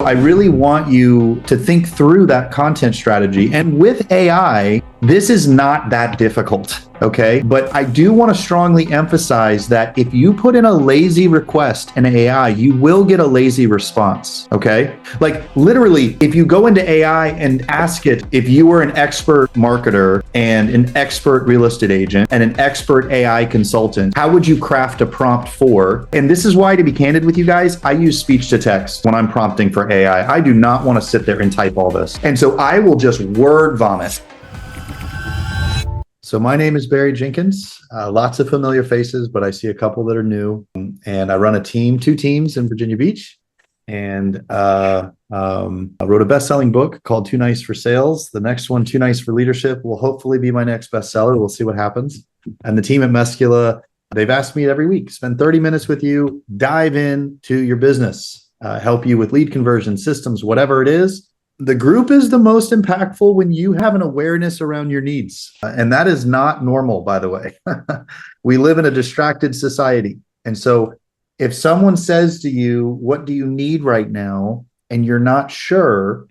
I really want you to think through that content strategy. And with AI, this is not that difficult, okay? But I do want to strongly emphasize that if you put in a lazy request in AI, you will get a lazy response, okay? Like literally, if you go into AI and ask it, if you were an expert marketer and an expert real estate agent and an expert AI consultant, how would you craft a prompt for? And this is why, to be candid with you guys, I use speech to text when I'm prompting for AI. I do not want to sit there and type all this. And so I will just word vomit. So my name is Barry Jenkins. Lots of familiar faces, but I see a couple that are new. And I run a team, 2 teams in Virginia Beach. And I wrote a best-selling book called Too Nice for Sales. The next one, Too Nice for Leadership, will hopefully be my next bestseller. We'll see what happens. And the team at Meskula, they've asked me every week, spend 30 minutes with you, dive into your business, help you with lead conversion systems, whatever it is. The group is the most impactful when you have an awareness around your needs. And that is not normal, by the way. We live in a distracted society. And so if someone says to you, what do you need right now? And you're not sure,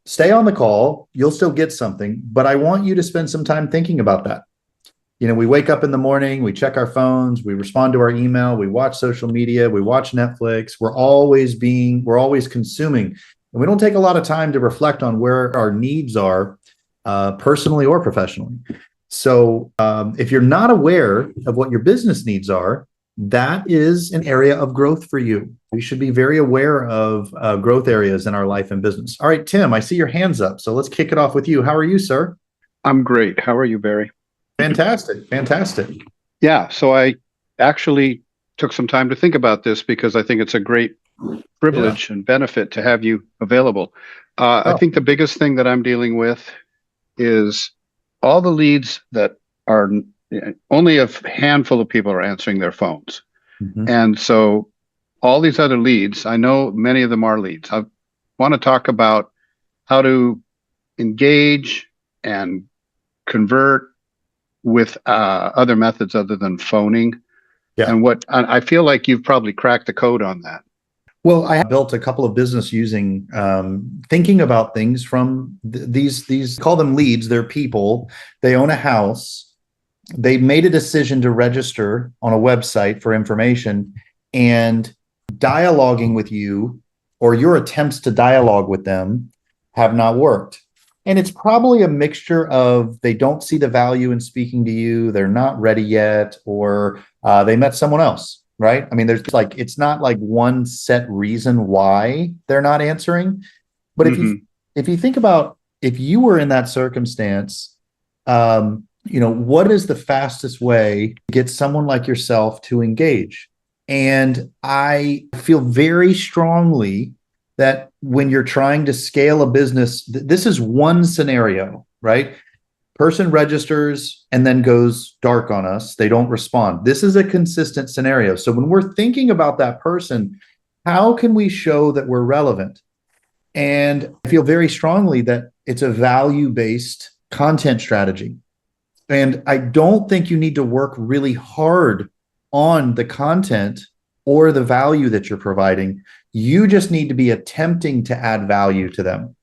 stay on the call. You'll still get something. But I want you to spend some time thinking about that. You know, we wake up in the morning, we check our phones, we respond to our email, we watch social media, we watch Netflix. We're always consuming. And we don't take a lot of time to reflect on where our needs are, personally or professionally. So if you're not aware of what your business needs are, that is an area of growth for you. We should be very aware of growth areas in our life and business. All right, Tim, I see your hands up. So let's kick it off with you. How are you, sir? I'm great. How are you, Barry? Fantastic. Fantastic. Yeah. So I actually took some time to think about this because I think it's a great privilege and benefit to have you available. I think the biggest thing that I'm dealing with is all the leads that are only a handful of people are answering their phones. Mm-hmm. And so all these other leads, I know many of them are leads. I want to talk about how to engage and convert with other methods other than phoning. Yeah. And what I feel like you've probably cracked the code on that. Well, I built a couple of business using thinking about things from these call them leads. They're people. They own a house. They made a decision to register on a website for information, and dialoguing with you or your attempts to dialogue with them have not worked. And it's probably a mixture of they don't see the value in speaking to you, they're not ready yet, or they met someone else. Right? I mean, it's not like one set reason why they're not answering. But if you think about if you were in that circumstance, what is the fastest way to get someone like yourself to engage? And I feel very strongly that when you're trying to scale a business, this is one scenario, right? Person registers and then goes dark on us. They don't respond. This is a consistent scenario. So when we're thinking about that person, how can we show that we're relevant? And I feel very strongly that it's a value-based content strategy. And I don't think you need to work really hard on the content or the value that you're providing. You just need to be attempting to add value to them.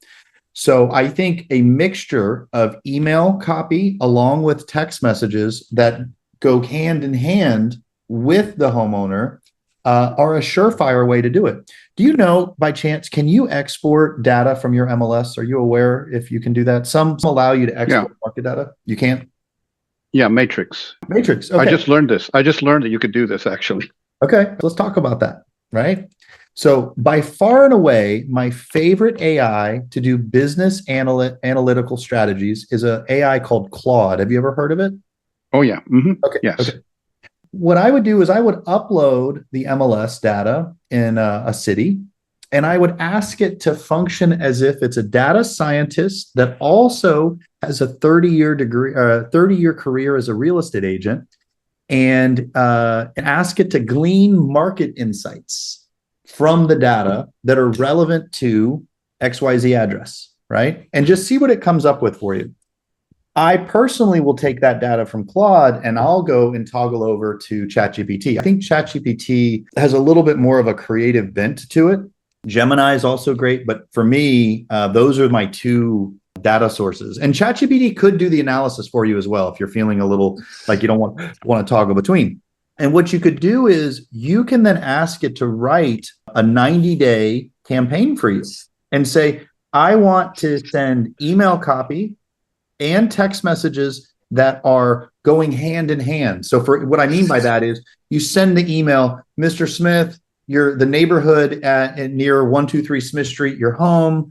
So I think a mixture of email copy along with text messages that go hand in hand with the homeowner are a surefire way to do it. Do you know, by chance, can you export data from your MLS? Are you aware if you can do that? Some allow you to export market data. You can't? Yeah, Matrix. Matrix. Okay. I just learned this. I just learned that you could do this, actually. Okay, let's talk about that, right? So by far and away, my favorite AI to do business analytical strategies is an AI called Claude. Have you ever heard of it? Oh, yeah. Mm-hmm. Okay. Yes. Okay. What I would do is I would upload the MLS data in a city, and I would ask it to function as if it's a data scientist that also has a 30-year career as a real estate agent, and ask it to glean market insights from the data that are relevant to XYZ address, right? And just see what it comes up with for you. I personally will take that data from Claude and I'll go and toggle over to ChatGPT. I think ChatGPT has a little bit more of a creative bent to it. Gemini is also great, but for me, those are my two data sources. And ChatGPT could do the analysis for you as well if you're feeling a little like you don't want to toggle between. And what you could do is you can then ask it to write a 90-day campaign for you and say, I want to send email copy and text messages that are going hand in hand. So for what I mean by that is you send the email, Mr. Smith, the neighborhood near 123 Smith Street, your home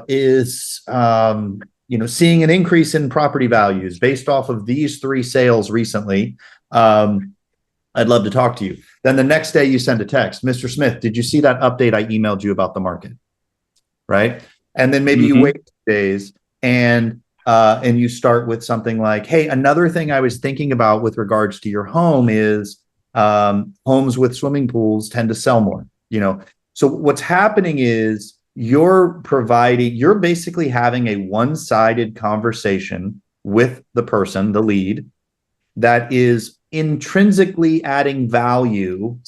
is seeing an increase in property values based off of these 3 sales recently. I'd love to talk to you. Then the next day you send a text, Mr. Smith, did you see that update I emailed you about the market? Right. And then maybe you wait 2 days and you start with something like, hey, another thing I was thinking about with regards to your home is homes with swimming pools tend to sell more, So what's happening is you're basically having a one-sided conversation with the person, the lead, that is intrinsically adding value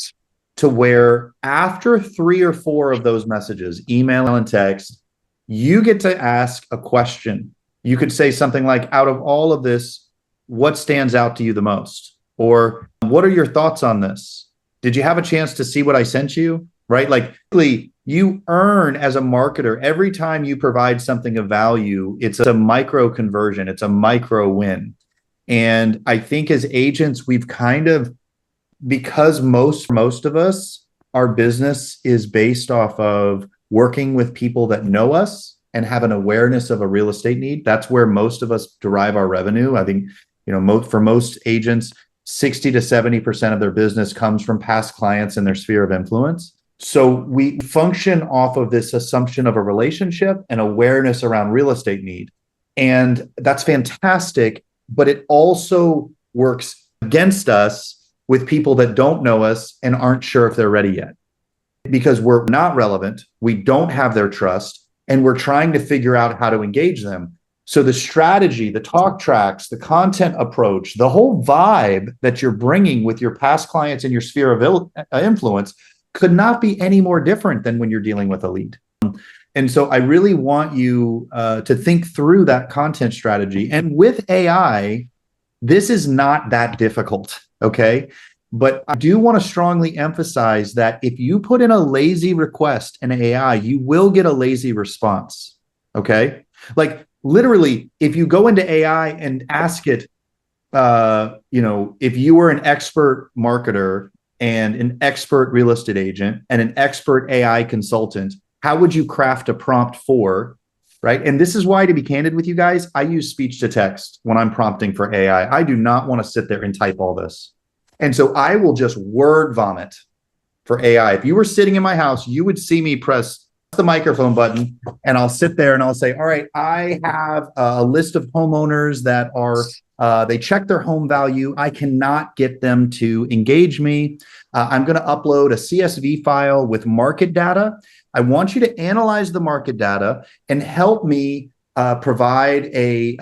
to where after 3 or 4 of those messages, email and text, you get to ask a question. You could say something like, out of all of this, what stands out to you the most? Or what are your thoughts on this? Did you have a chance to see what I sent you? Right? Like you earn as a marketer every time you provide something of value. It's a micro conversion. It's a micro win. And I think as agents, we've kind of, because most of us, our business is based off of working with people that know us and have an awareness of a real estate need. That's where most of us derive our revenue. I think, for most agents, 60 to 70% of their business comes from past clients in their sphere of influence. So we function off of this assumption of a relationship and awareness around real estate need. And that's fantastic, but it also works against us with people that don't know us and aren't sure if they're ready yet. Because we're not relevant, we don't have their trust, and we're trying to figure out how to engage them. So the strategy, the talk tracks, the content approach, the whole vibe that you're bringing with your past clients in your sphere of influence could not be any more different than when you're dealing with a lead. And so I really want you to think through that content strategy. And with AI, this is not that difficult, okay? But I do want to strongly emphasize that if you put in a lazy request in AI, you will get a lazy response, okay? Like literally, if you go into AI and ask it, if you were an expert marketer and an expert real estate agent and an expert AI consultant, how would you craft a prompt for, right? And this is why, to be candid with you guys, I use speech to text when I'm prompting for AI. I do not want to sit there and type all this. And so I will just word vomit for AI. If you were sitting in my house, you would see me press the microphone button and I'll sit there and I'll say, all right, I have a list of homeowners that are, they check their home value. I cannot get them to engage me. I'm going to upload a CSV file with market data. I want you to analyze the market data and help me provide a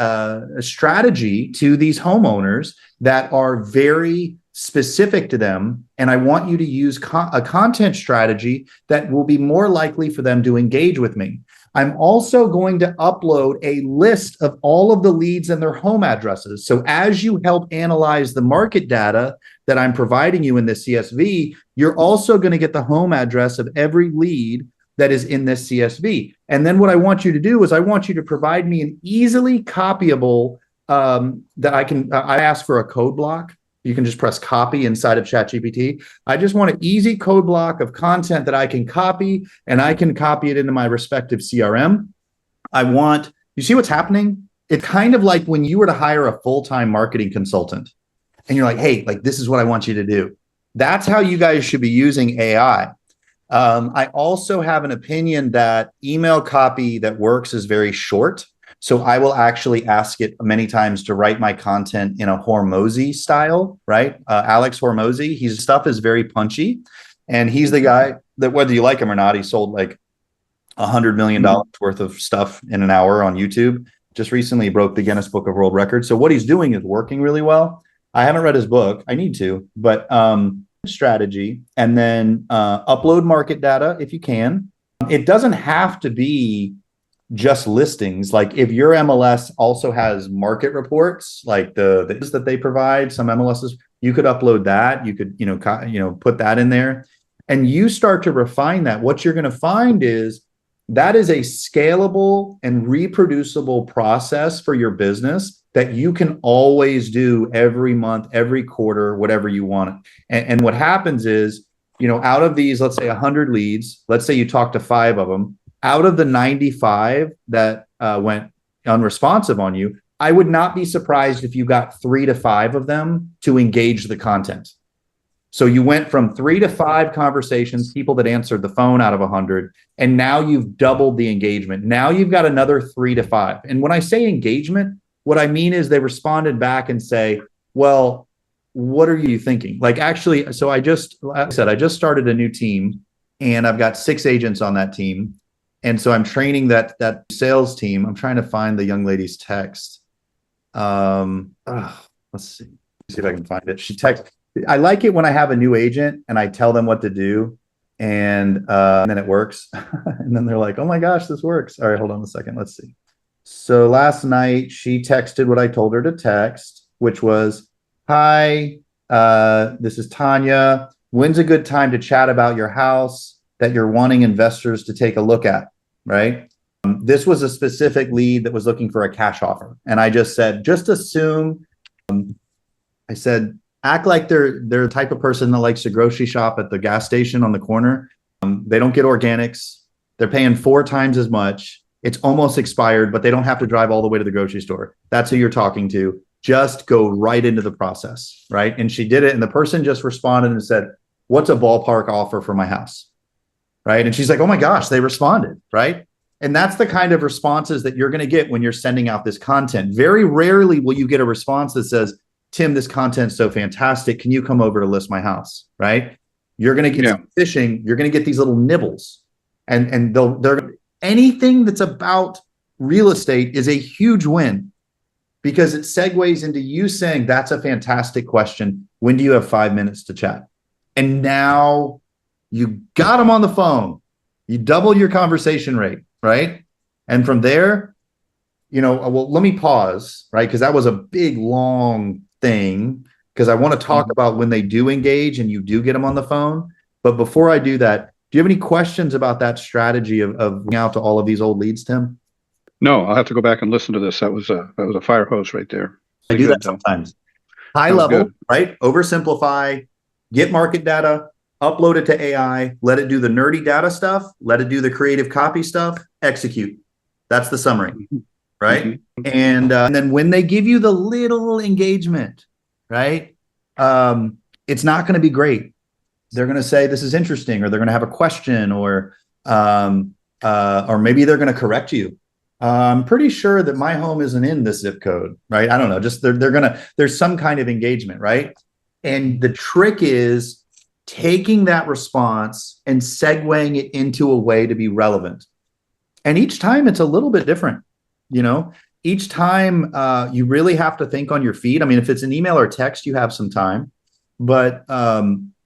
strategy to these homeowners that are very specific to them. And I want you to use a content strategy that will be more likely for them to engage with me. I'm also going to upload a list of all of the leads and their home addresses. So as you help analyze the market data that I'm providing you in this CSV, you're also going to get the home address of every lead that is in this CSV. And then what I want you to do is I want you to provide me an easily copyable that I ask for a code block. You can just press copy inside of ChatGPT. I just want an easy code block of content that I can copy, and I can copy it into my respective CRM. You see what's happening? It's kind of like when you were to hire a full-time marketing consultant and you're like, hey, like this is what I want you to do. That's how you guys should be using AI. I also have an opinion that email copy that works is very short. So I will actually ask it many times to write my content in a Hormozy style, right? Alex Hormozy, his stuff is very punchy. And he's the guy that, whether you like him or not, he sold like $100 million worth of stuff in an hour on YouTube. Just recently broke the Guinness Book of World Records. So what he's doing is working really well. I haven't read his book. I need to, but strategy, and then upload market data if you can. It doesn't have to be just listings. Like if your MLS also has market reports, like the that they provide, some MLSs, you could upload that. You could, put that in there, and you start to refine that. What you're going to find is that is a scalable and reproducible process for your business that you can always do every month, every quarter, whatever you want. And what happens is, out of these, let's say 100 leads, let's say you talk to 5 of them, out of the 95 that went unresponsive on you, I would not be surprised if you got 3 to 5 of them to engage the content. So you went from 3 to 5 conversations, people that answered the phone out of 100, and now you've doubled the engagement. Now you've got another 3 to 5. And when I say engagement, what I mean is they responded back and say, well, what are you thinking? Like, actually, so like I said, I just started a new team, and I've got 6 agents on that team. And so I'm training that sales team. I'm trying to find the young lady's text. Let's see if I can find it. She texted. I like it when I have a new agent and I tell them what to do, and then it works. And then they're like, oh my gosh, this works. All right, hold on a second. Let's see. So last night she texted what I told her to text, which was, hi, this is Tanya. When's a good time to chat about your house that you're wanting investors to take a look at, right? This was a specific lead that was looking for a cash offer. And I just said, just assume, I said, act like they're the type of person that likes to grocery shop at the gas station on the corner. They don't get organics. They're paying 4 times as much. It's almost expired, but they don't have to drive all the way to the grocery store. That's who you're talking to. Just go right into the process, right? And she did it. And the person just responded and said, what's a ballpark offer for my house? Right. And she's like, oh my gosh, they responded. Right. And that's the kind of responses that you're going to get when you're sending out this content. Very rarely will you get a response that says, Tim, this content's so fantastic. Can you come over to list my house? Right. You're going to get phishing. You're going to get these little nibbles, and they're anything that's about real estate is a huge win, because it segues into you saying, that's a fantastic question. When do you have 5 minutes to chat? And now you got them on the phone. You double your conversation rate, right? And from there, well, let me pause, right? Because that was a big, long thing, because I want to talk about when they do engage and you do get them on the phone. But before I do that, do you have any questions about that strategy of reaching out to all of these old leads, Tim? No, I'll have to go back and listen to this. That was a fire hose right there. I do that sometimes. High level, right? Oversimplify, get market data, upload it to AI, let it do the nerdy data stuff, let it do the creative copy stuff, execute. That's the summary, right? And then when they give you the little engagement, right? It's not going to be great. They're going to say, this is interesting, or they're going to have a question, or maybe they're going to correct you. I'm pretty sure that my home isn't in this zip code, right? I don't know. Just there's some kind of engagement, right? And the trick is taking that response and segueing it into a way to be relevant. And each time it's a little bit different, each time you really have to think on your feet. I mean, if it's an email or text, you have some time, but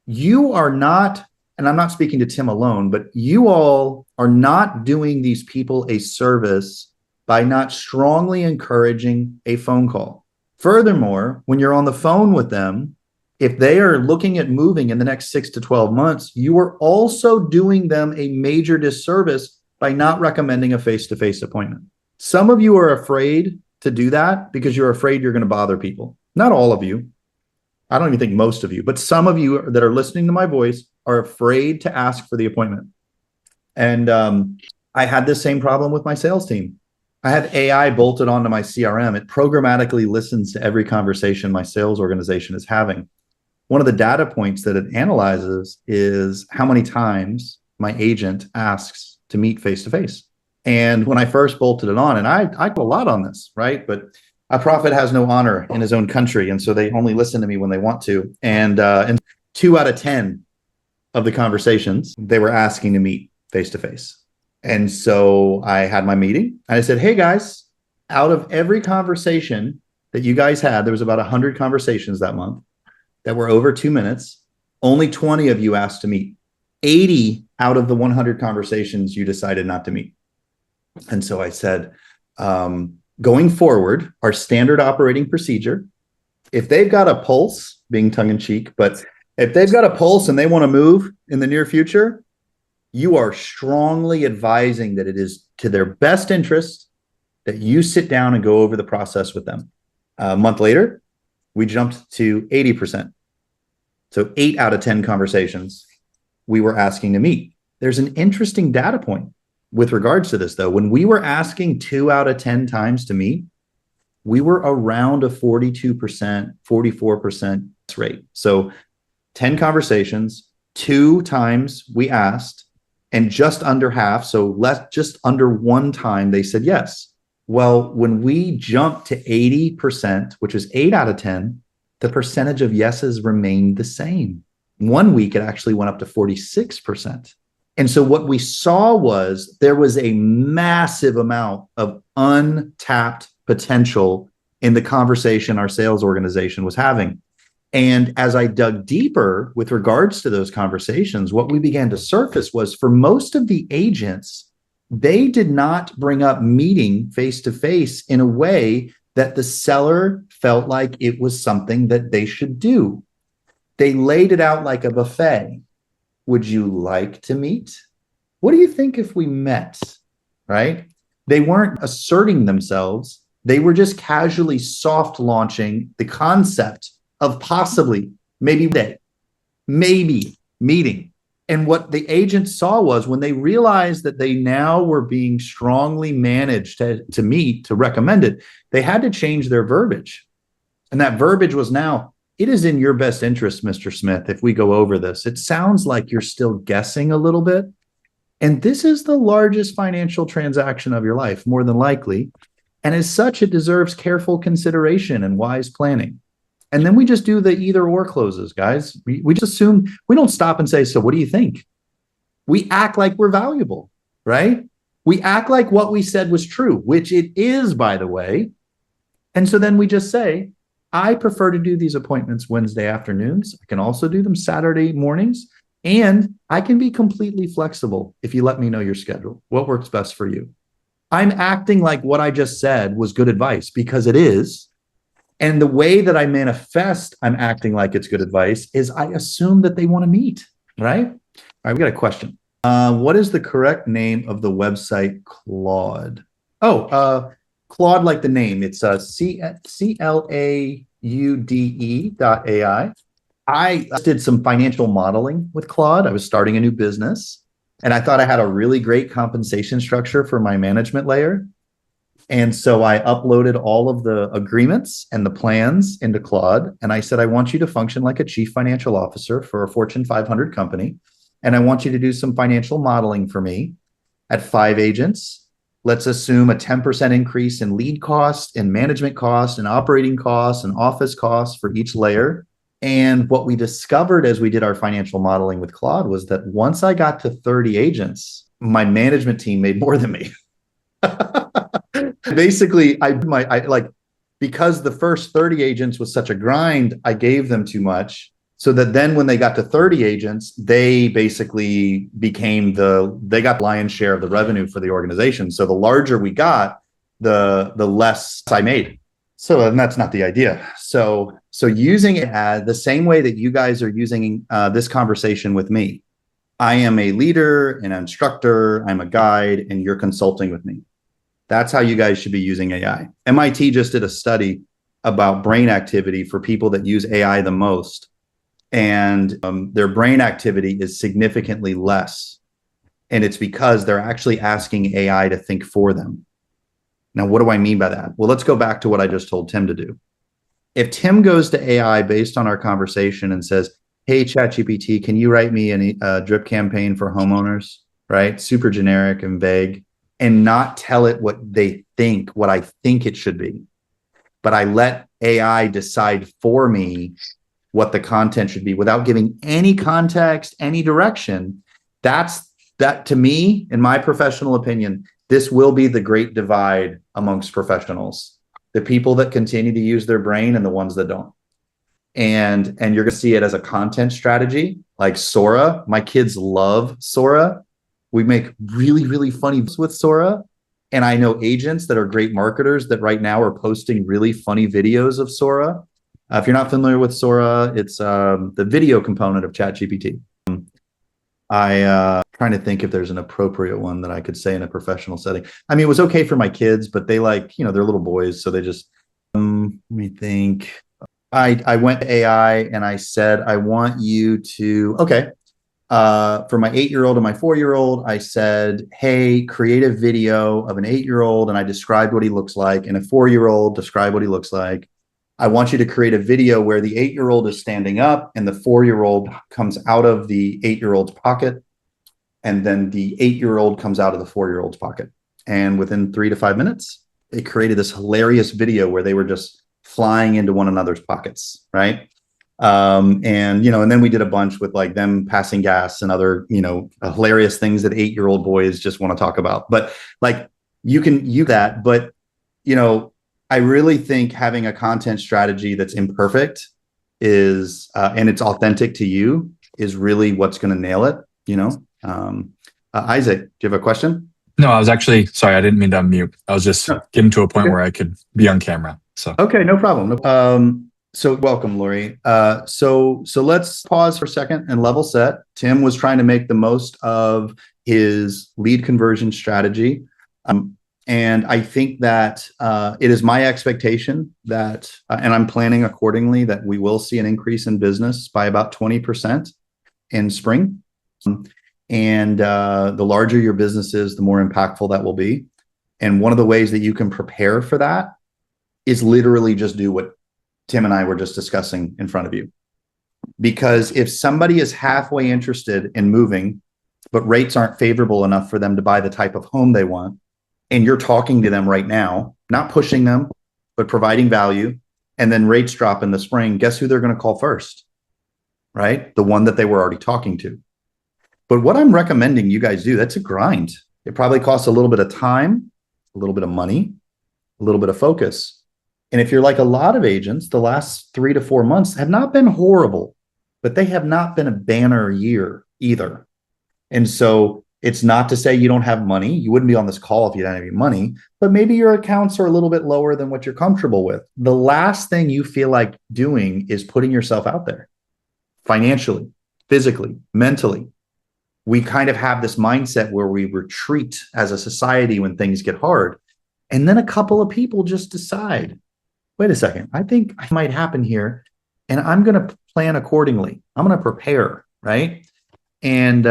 you are not, and I'm not speaking to Tim alone, but you all are not doing these people a service by not strongly encouraging a phone call. Furthermore, when you're on the phone with them, if they are looking at moving in the next 6 to 12 months, you are also doing them a major disservice by not recommending a face-to-face appointment. Some of you are afraid to do that because you're afraid you're going to bother people. Not all of you. I don't even think most of you, but some of you that are listening to my voice are afraid to ask for the appointment. And I had this same problem with my sales team. I have AI bolted onto my CRM. It programmatically listens to every conversation my sales organization is having. One of the data points that it analyzes is how many times my agent asks to meet face-to-face. And when I first bolted it on, and I do a lot on this, right? But a prophet has no honor in his own country. And so they only listen to me when they want to. And 2 out of 10 of the conversations, they were asking to meet face-to-face. And so I had my meeting and I said, hey guys, out of every conversation that you guys had, there was about 100 conversations that month that were over 2 minutes. Only 20 of you asked to meet. 80 out of the 100 conversations you decided not to meet. And so I said, going forward, our standard operating procedure, if they've got a pulse, being tongue in cheek, but if they've got a pulse and they want to move in the near future, you are strongly advising that it is to their best interest that you sit down and go over the process with them. A month later, we jumped to 80%. So 8 out of 10 conversations we were asking to meet. There's an interesting data point with regards to this, though. When we were asking 2 out of 10 times to meet, we were around a 42%, 44% rate. So 10 conversations, 2 times we asked, and just under half, so just under 1 time, they said yes. Well, when we jumped to 80%, which is 8 out of 10, the percentage of yeses remained the same. 1 week, it actually went up to 46%. And so what we saw was there was a massive amount of untapped potential in the conversation our sales organization was having. And as I dug deeper with regards to those conversations, what we began to surface was for most of the agents, they did not bring up meeting face to face in a way that the seller felt like it was something that they should do. They laid it out like a buffet. Would you like to meet? What do you think if we met? Right? They weren't asserting themselves. They were just casually soft launching the concept of possibly, maybe meeting. And what the agent saw was when they realized that they now were being strongly managed to meet, to recommend it, they had to change their verbiage. And that verbiage was now, it is in your best interest, Mr. Smith, if we go over this. It sounds like you're still guessing a little bit. And this is the largest financial transaction of your life, more than likely. And as such, it deserves careful consideration and wise planning. And then we just do the either or closes, guys. We just assume, we don't stop and say, so what do you think? We act like we're valuable, right? We act like what we said was true, which it is, by the way. And so then we just say, I prefer to do these appointments Wednesday afternoons. I can also do them Saturday mornings. And I can be completely flexible if you let me know your schedule. What works best for you? I'm acting like what I just said was good advice because it is. And the way that I manifest I'm acting like it's good advice is I assume that they want to meet, right? All right, we got a question. What is the correct name of the website Claude? Claude, like the name. It's CLAUDE.ai. I did some financial modeling with Claude. I was starting a new business, and I thought I had a really great compensation structure for my management layer. And so I uploaded all of the agreements and the plans into Claude. And I said, I want you to function like a chief financial officer for a Fortune 500 company. And I want you to do some financial modeling for me at 5 agents. Let's assume a 10% increase in lead cost, in management cost, and operating costs, and office costs for each layer. And what we discovered as we did our financial modeling with Claude was that once I got to 30 agents, my management team made more than me. Basically, because the first 30 agents was such a grind, I gave them too much. So that then when they got to 30 agents, they basically they got the lion's share of the revenue for the organization. So the larger we got, the less I made. So, and that's not the idea. So using it the same way that you guys are using this conversation with me. I am a leader, an instructor, I'm a guide, and you're consulting with me. That's how you guys should be using AI. MIT just did a study about brain activity for people that use AI the most. And their brain activity is significantly less. And it's because they're actually asking AI to think for them. Now, what do I mean by that? Well, let's go back to what I just told Tim to do. If Tim goes to AI based on our conversation and says, hey, ChatGPT, can you write me a drip campaign for homeowners, right? Super generic and vague, and not tell it what I think it should be. But I let AI decide for me what the content should be without giving any context, any direction. That to me, in my professional opinion, this will be the great divide amongst professionals. The people that continue to use their brain and the ones that don't. And you're going to see it as a content strategy, like Sora. My kids love Sora. We make really, really funny with Sora. And I know agents that are great marketers that right now are posting really funny videos of Sora. If you're not familiar with Sora, it's the video component of ChatGPT. Trying to think if there's an appropriate one that I could say in a professional setting. I mean, it was okay for my kids, but they like, they're little boys, so they just let me think. I went to AI and I said, I want you to, okay. For my 8-year-old and my 4-year-old, I said, hey, create a video of an 8-year-old. And I described what he looks like. And a 4-year-old, describe what he looks like. I want you to create a video where the 8-year-old is standing up and the 4-year-old comes out of the 8-year-old's pocket. And then the 8-year-old comes out of the 4-year-old's pocket. And within 3 to 5 minutes, it created this hilarious video where they were just flying into one another's pockets, right? And then we did a bunch with like them passing gas and other, hilarious things that 8-year-old boys just want to talk about. But like you can use that, but I really think having a content strategy that's imperfect is, and it's authentic to you is really what's going to nail it, Isaac, do you have a question? No, I was actually, sorry, I didn't mean to unmute. I was just getting to a point where I could be on camera. So okay, no problem. So welcome, Lori. So let's pause for a second and level set. Tim was trying to make the most of his lead conversion strategy. And I think that it is my expectation that, and I'm planning accordingly, that we will see an increase in business by about 20% in spring. And the larger your business is, the more impactful that will be. And one of the ways that you can prepare for that is literally just do what Tim and I were just discussing in front of you. Because if somebody is halfway interested in moving, but rates aren't favorable enough for them to buy the type of home they want, and you're talking to them right now, not pushing them, but providing value, and then rates drop in the spring, guess who they're going to call first, right? The one that they were already talking to. But what I'm recommending you guys do, that's a grind. It probably costs a little bit of time, a little bit of money, a little bit of focus. And if you're like a lot of agents, the last 3 to 4 months have not been horrible, but they have not been a banner year either. And so it's not to say you don't have money. You wouldn't be on this call if you didn't have any money, but maybe your accounts are a little bit lower than what you're comfortable with. The last thing you feel like doing is putting yourself out there financially, physically, mentally. We kind of have this mindset where we retreat as a society when things get hard. And then a couple of people just decide, wait a second, I think it might happen here, and I'm going to plan accordingly. I'm going to prepare, right? And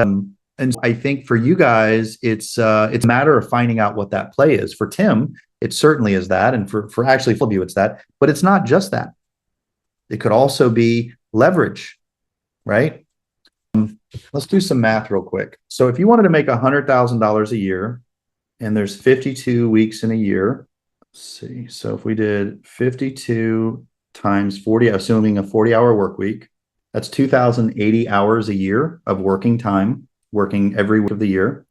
I think for you guys, it's a matter of finding out what that play is. For Tim, it certainly is that, and for actually all of you, it's that. But it's not just that. It could also be leverage, right? Let's do some math real quick. So if you wanted to make $100,000 a year, and there's 52 weeks in a year. Let's see. So if we did 52 times 40, assuming a 40-hour work week, that's 2,080 hours a year of working time, working every week of the year.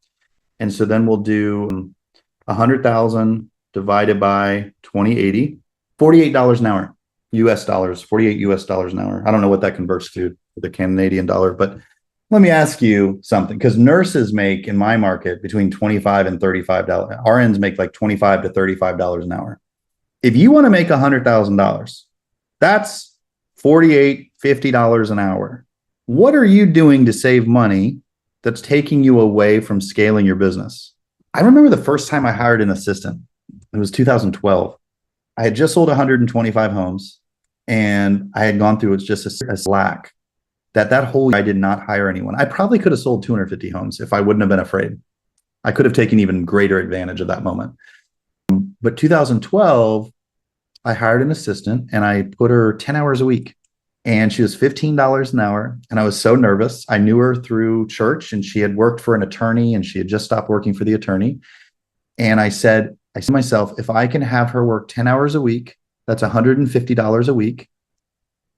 And so then we'll do 100,000 divided by 2080, $48 an hour, US dollars, 48 US dollars an hour. I don't know what that converts to the Canadian dollar, but let me ask you something, because nurses make in my market between $25 and $35. RNs make like $25 to $35 an hour. If you want to make $100,000, that's $48, $50 an hour. What are you doing to save money that's taking you away from scaling your business? I remember the first time I hired an assistant. It was 2012. I had just sold 125 homes, and I had gone through it's just a slack. That whole year I did not hire anyone. I probably could have sold 250 homes if I wouldn't have been afraid. I could have taken even greater advantage of that moment. But 2012, I hired an assistant and I put her 10 hours a week, and she was $15 an hour. And I was so nervous. I knew her through church, and she had worked for an attorney, and she had just stopped working for the attorney. And I said to myself, if I can have her work 10 hours a week, that's $150 a week.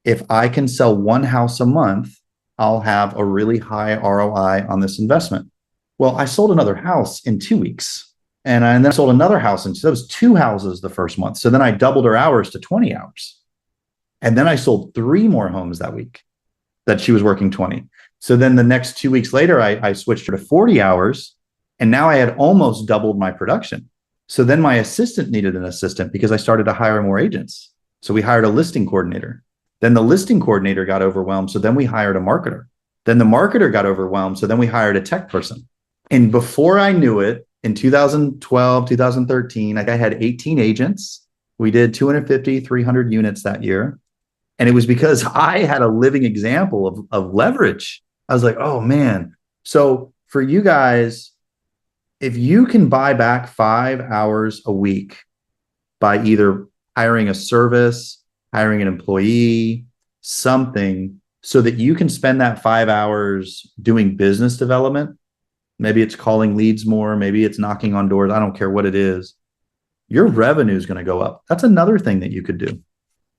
If I can sell one house a month, I'll have a really high ROI on this investment. Well, I sold another house in 2 weeks, and then I sold another house. And so that was 2 houses the first month. So then I doubled her hours to 20 hours. And then I sold 3 more homes that week that she was working 20. So then the next 2 weeks later, I switched her to 40 hours. And now I had almost doubled my production. So then my assistant needed an assistant because I started to hire more agents. So we hired a listing coordinator. Then the listing coordinator got overwhelmed. So then we hired a marketer. Then the marketer got overwhelmed. So then we hired a tech person. And before I knew it, in 2012, 2013, like I had 18 agents. We did 250, 300 units that year. And it was because I had a living example of leverage. I was like, oh man. So for you guys, if you can buy back 5 hours a week by either hiring a service, hiring an employee, something, so that you can spend that 5 hours doing business development, maybe it's calling leads more, maybe it's knocking on doors, I don't care what it is, your revenue is going to go up. That's another thing that you could do.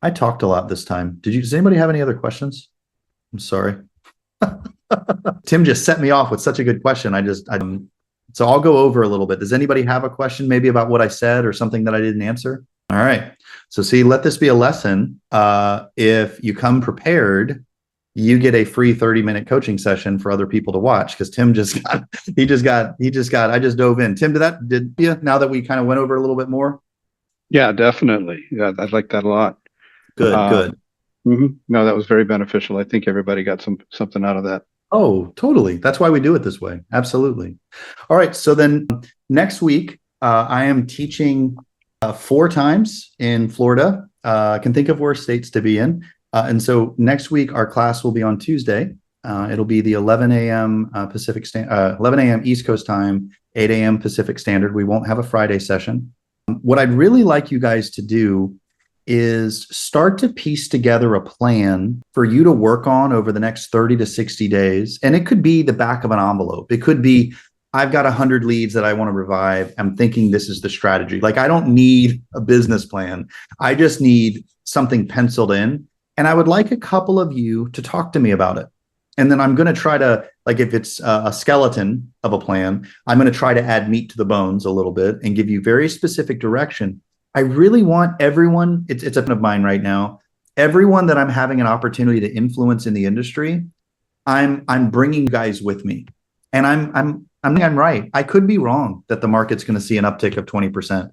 I talked a lot this time. Does anybody have any other questions? I'm sorry. Tim just set me off with such a good question. So I'll go over a little bit. Does anybody have a question maybe about what I said or something that I didn't answer? All right. So see, let this be a lesson. If you come prepared, you get a free 30-minute coaching session for other people to watch, because Tim I just dove in. Tim, did you, now that we kind of went over a little bit more? Yeah, definitely. Yeah, I like that a lot. Good. No, that was very beneficial. I think everybody got something out of that. Oh, totally. That's why we do it this way. Absolutely. All right. So then next week, I am teaching 4 times in Florida. I can think of worse states to be in. And so next week, our class will be on Tuesday. It'll be the 11 a.m. 11 a.m. East Coast time, 8 a.m. Pacific Standard. We won't have a Friday session. What I'd really like you guys to do is start to piece together a plan for you to work on over the next 30 to 60 days. And it could be the back of an envelope. It could be, I've got 100 leads that I want to revive. I'm thinking this is the strategy. Like, I don't need a business plan. I just need something penciled in. And I would like a couple of you to talk to me about it. And then I'm going to try to, like, if it's a skeleton of a plan, I'm going to try to add meat to the bones a little bit and give you very specific direction. I really want everyone, it's a friend of mine right now, everyone that I'm having an opportunity to influence in the industry, I'm bringing you guys with me. And I'm right. I could be wrong that the market's going to see an uptick of 20%.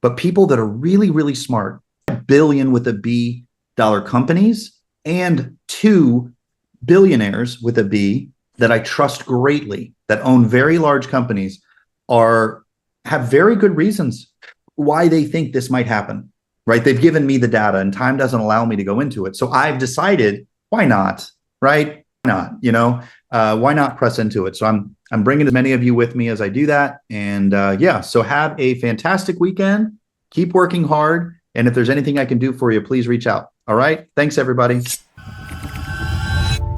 But people that are really, really smart, billion with a B dollar companies, and 2 billionaires with a B that I trust greatly, that own very large companies, have very good reasons why they think this might happen, right? They've given me the data, and time doesn't allow me to go into it. So I've decided, why not, right? Why not, why not press into it? So I'm bringing as many of you with me as I do that. And so have a fantastic weekend. Keep working hard. And if there's anything I can do for you, please reach out. All right. Thanks, everybody.